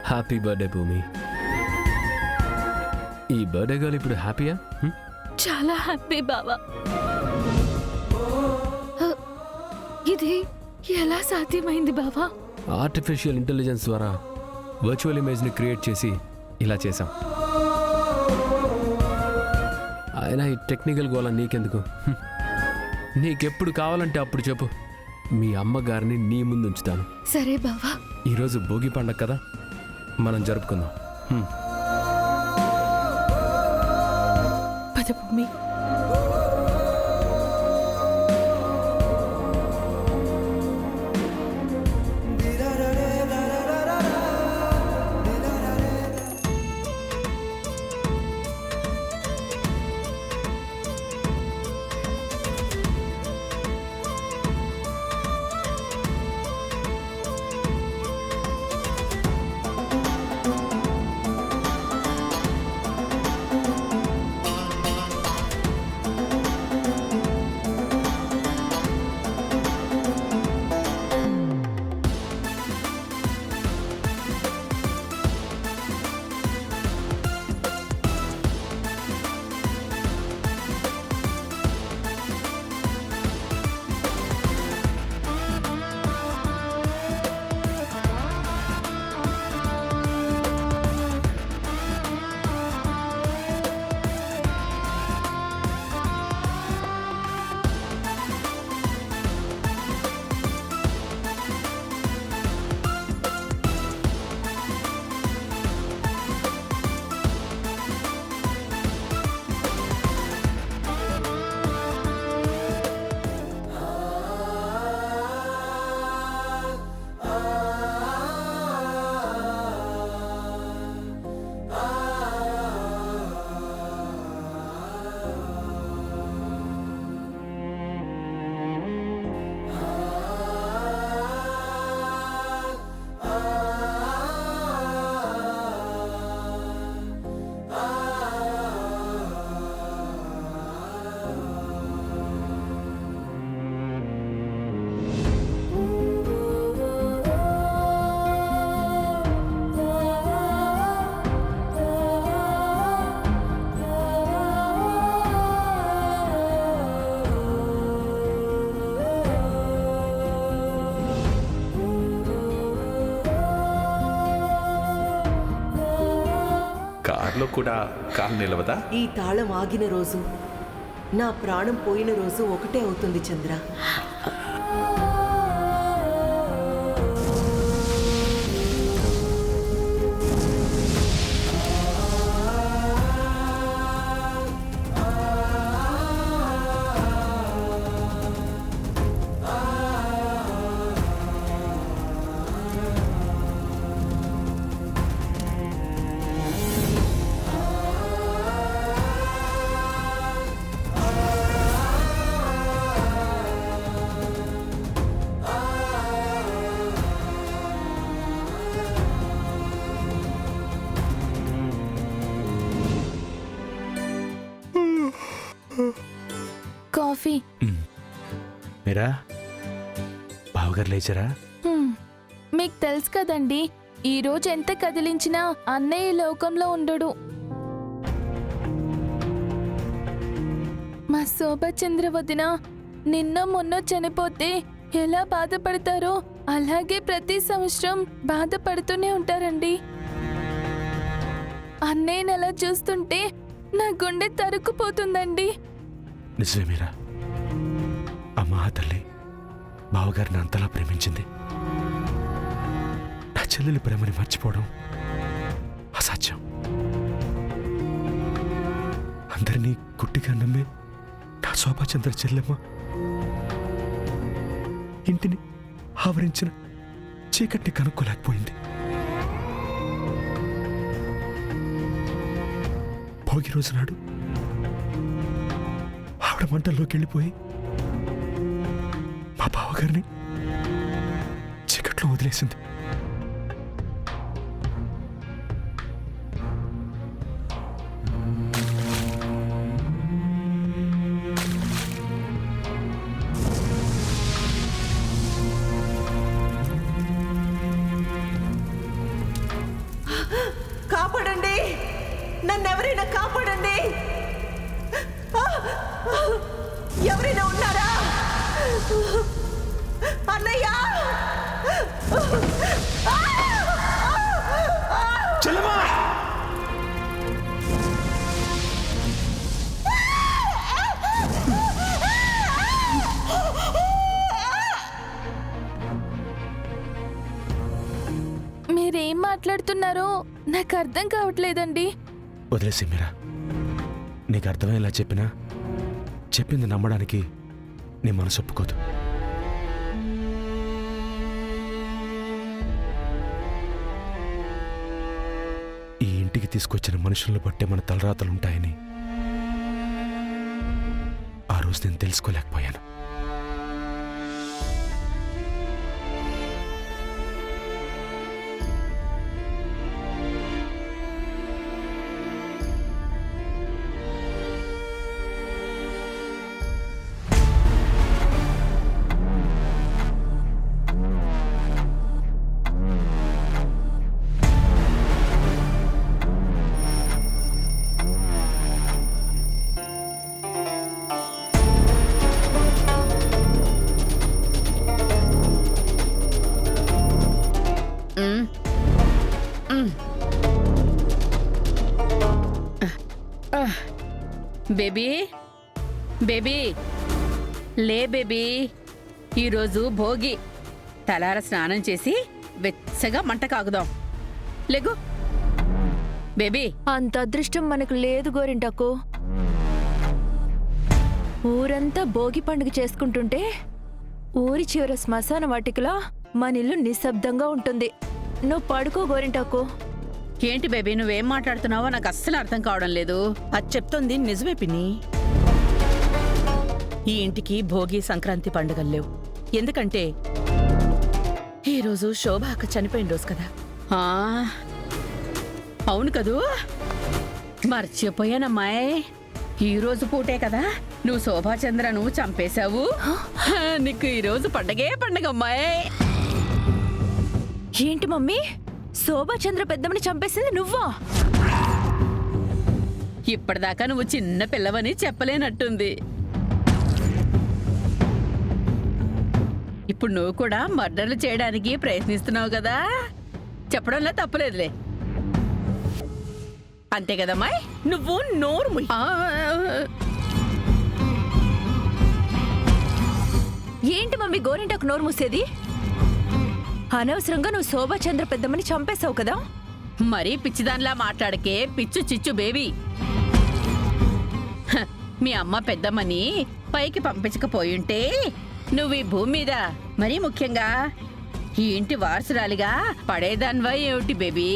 Happy birthday భూమి. ఈ birthday girl ఇప్పుడు హ్యాపీయా? చాలా హ్యాపీ బావా. ఇది ఎలా సాధ్యమైంది బావా? ఆర్టిఫిషియల్ ఇంటెలిజెన్స్ ద్వారా వర్చువల్ ఇమేజ్ని క్రియేట్ చేసి ఇలా చేశాం. అయినా ఈ టెక్నికల్ గోళ నీకెందుకు? నీకెప్పుడు కావాలంటే అప్పుడు చెప్పు, మీ అమ్మగారిని నీ ముందు ఉంచుతాను. సరే బావా. ఈరోజు భోగి పండగ కదా, మనం జరుపుకుందాం. పద భూమి. కార్లో కూడా కాలు నిలవదా? ఈ తాళం ఆగిన రోజు నా ప్రాణం పోయిన రోజు ఒకటే అవుతుంది చంద్ర. కాఫీ. మీరా బావగారు లేచారా? మీకు తెలుసు కదండి, ఈ రోజు ఎంత కదిలించినా అన్నయ్య లోకంలో ఉండడు. మా శోభచంద్ర వదిన నిన్న మొన్న చనిపోతే ఎలా బాధపడతారో అలాగే ప్రతి సంవత్సరం బాధపడుతూనే ఉంటారండి. అన్నయ్యని అలా చూస్తుంటే నా గుండె తరుక్కుపోతుందండి. నిజమే మీరా, అమ్మా తల్లి బావగారిని అంతలా ప్రేమించింది. నా చెల్లెలి ప్రేమని మర్చిపోవడం అసాధ్యం. అందరినీ గుడ్డిగా నమ్మే నా శోభాచంద్ర చెల్లెమ్మ ఇంటిని ఆవరించిన చీకటిని కనుక్కోలేకపోయింది. భోగి రోజు నాడు ఆవిడ మంటల్లోకి వెళ్ళిపోయి మా బావగారిని చీకట్లో వదిలేసింది. నన్నెవరైనా కాపాడండి. ఎవరైనా ఉన్నారా? అన్నయ్య! చెల్లెమ్మా! మీరేం మాట్లాడుతున్నారో నాకు అర్థం కావట్లేదండి. వదిలేసి మీరా, నీకు అర్థమయ్యేలా చెప్పినా చెప్పింది నమ్మడానికి నీ మనసు ఒప్పుకోదు. ఈ ఇంటికి తీసుకొచ్చిన మనుషులను బట్టే మన తలరాతలుంటాయని ఆ రోజు నేను తెలుసుకోలేకపోయాను. బేబీ బేబీ లే బేబీ, ఈరోజు భోగి. తలార స్నానం చేసి వెచ్చగా మంట కాగుదాం. లేగు బేబీ. అంత అదృష్టం మనకు లేదు గోరింటాకు. ఊరంతా భోగి పండుగ చేసుకుంటుంటే ఊరి చివర శ్మశాన వాటికలా మన ఇల్లు నిశ్శబ్దంగా ఉంటుంది. నువ్వు పడుకో గోరింటాకు. ఏంటి బేబీ, నువ్వేం మాట్లాడుతున్నావో నాకు అస్సలు అర్థం కావడం లేదు. అది చెప్తోంది నిజమే పిన్ని. ఈ ఇంటికి భోగి సంక్రాంతి పండుగలు లేవు. ఎందుకంటే ఈరోజు శోభ అక్క చనిపోయిన రోజు కదా. ఆ, అవును కదూ, మర్చిపోయానమ్మాయి. ఈ రోజు పూటే కదా నువ్వు శోభాచంద్రను చంపేశావు. నీకు ఈరోజు పండగే పండగ అమ్మాయి. ఏంటి మమ్మీ, శోభాచంద్ర పెద్దమ్మని చంపేసింది నువ్వా? ఇప్పటిదాకా నువ్వు చిన్న పిల్లవని చెప్పలేనట్టుంది. ఇప్పుడు నువ్వు కూడా మర్డర్లు చేయడానికి ప్రయత్నిస్తున్నావు కదా. చెప్పడంలో తప్పలేదులే. అంతే కదమ్మాయి? నువ్వు నోరు మూయ్. ఏంటి మమ్మీ గోరింటాకు నోరు మూసేది? అనవసరంగా నువ్వు శోభాచంద్ర పెద్దమ్మని చంపేశావు కదా. మరీ పిచ్చిదానిలా మాట్లాడకే పిచ్చు చిచ్చు బేబీ. హ, మీ అమ్మ పెద్దమ్మని పైకి పంపించకపోయుంటే నువ్వు ఈ భూమి మీద, మరీ ముఖ్యంగా ఈ ఇంటి వారసురాలిగా పడేదానివా ఏమిటి బేబీ?